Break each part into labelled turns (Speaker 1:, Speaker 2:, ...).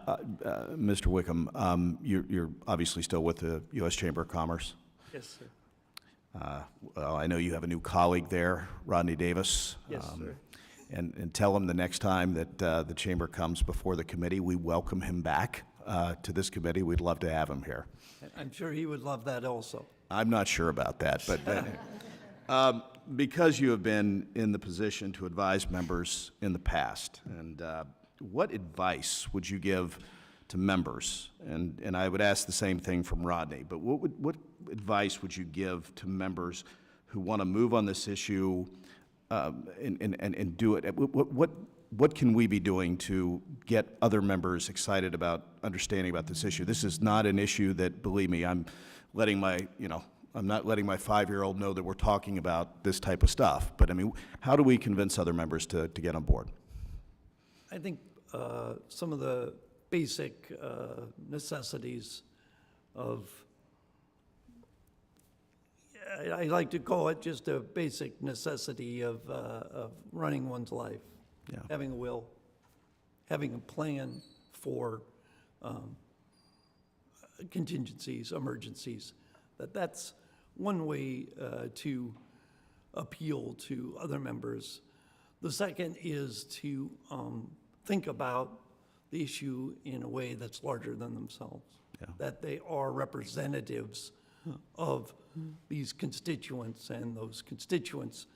Speaker 1: Mr. Wickham, you're obviously still with the U.S. Chamber of Commerce.
Speaker 2: Yes, sir.
Speaker 1: Well, I know you have a new colleague there, Rodney Davis.
Speaker 2: Yes, sir.
Speaker 1: And tell him the next time that the Chamber comes before the committee, we welcome him back to this committee. We'd love to have him here.
Speaker 2: I'm sure he would love that also.
Speaker 1: I'm not sure about that, but because you have been in the position to advise members in the past, and what advice would you give to members? And I would ask the same thing from Rodney, but what advice would you give to members who want to move on this issue and do it? What can we be doing to get other members excited about understanding about this issue? This is not an issue that, believe me, I'm not letting my 5-year-old know that we're talking about this type of stuff. But I mean, how do we convince other members to get on board?
Speaker 2: I think some of the basic necessities of, I like to call it just a basic necessity of running one's life.
Speaker 1: Yeah.
Speaker 2: Having a will, having a plan for contingencies, emergencies. That's one way to appeal to other members. The second is to think about the issue in a way that's larger than themselves. Yeah. That they are representatives of these constituents, and those constituents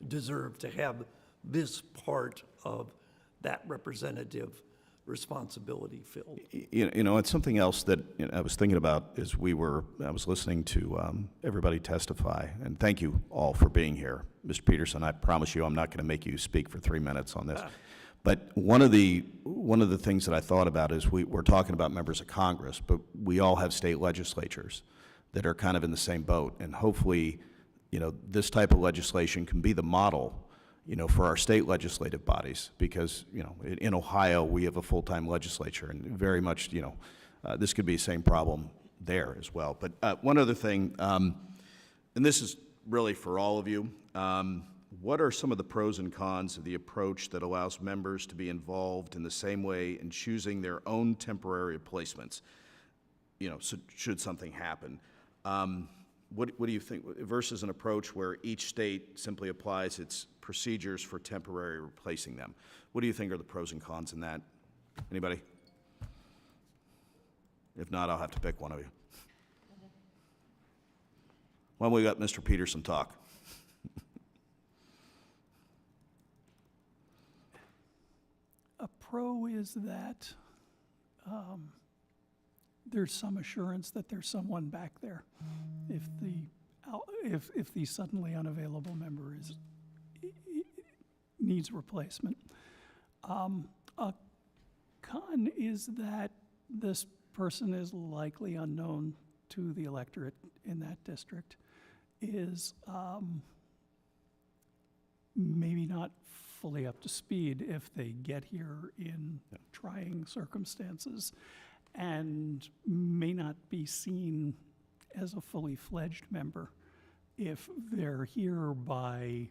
Speaker 2: deserve to have this part of that representative responsibility filled.
Speaker 1: You know, it's something else that I was thinking about as I was listening to everybody testify, and thank you all for being here. Mr. Peterson, I promise you I'm not going to make you speak for 3 minutes on this. But one of the things that I thought about is we're talking about members of Congress, but we all have state legislatures that are kind of in the same boat, and hopefully, this type of legislation can be the model for our state legislative bodies, because, in Ohio, we have a full-time legislature, and very much, this could be the same problem there as well. But one other thing, and this is really for all of you, what are some of the pros and cons of the approach that allows members to be involved in the same way in choosing their own temporary replacements, so should something happen? What do you think, versus an approach where each state simply applies its procedures for temporary replacing them? What do you think are the pros and cons in that? Anybody? If not, I'll have to pick one of you. Why don't we let Mr. Peterson talk?
Speaker 3: A pro is that there's some assurance that there's someone back there if the suddenly unavailable member needs replacement. A con is that this person is likely unknown to the electorate in that district, is maybe not fully up to speed if they get here in trying circumstances, and may not be seen as a fully fledged member if they're here by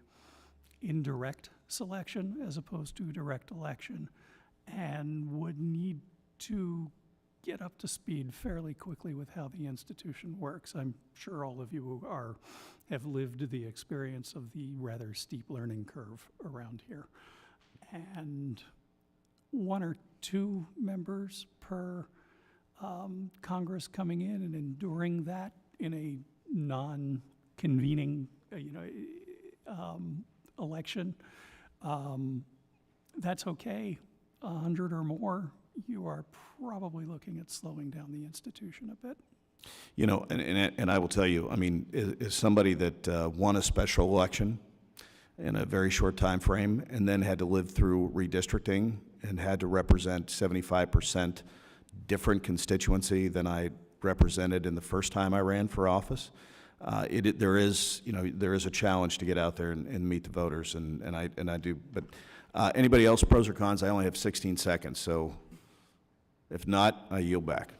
Speaker 3: indirect selection as opposed to direct election, and would need to get up to speed fairly quickly with how the institution works. I'm sure all of you have lived the experience of the rather steep learning curve around here. And 1 or 2 members per Congress coming in and enduring that in a non-convening election, that's okay. 100 or more, you are probably looking at slowing down the institution a bit.
Speaker 1: And I will tell you, I mean, as somebody that won a special election in a very short time frame and then had to live through redistricting and had to represent 75% different constituency than I represented in the first time I ran for office, there is a challenge to get out there and meet the voters, and I do. But anybody else, pros or cons? I only have 16 seconds, so if not, I yield back.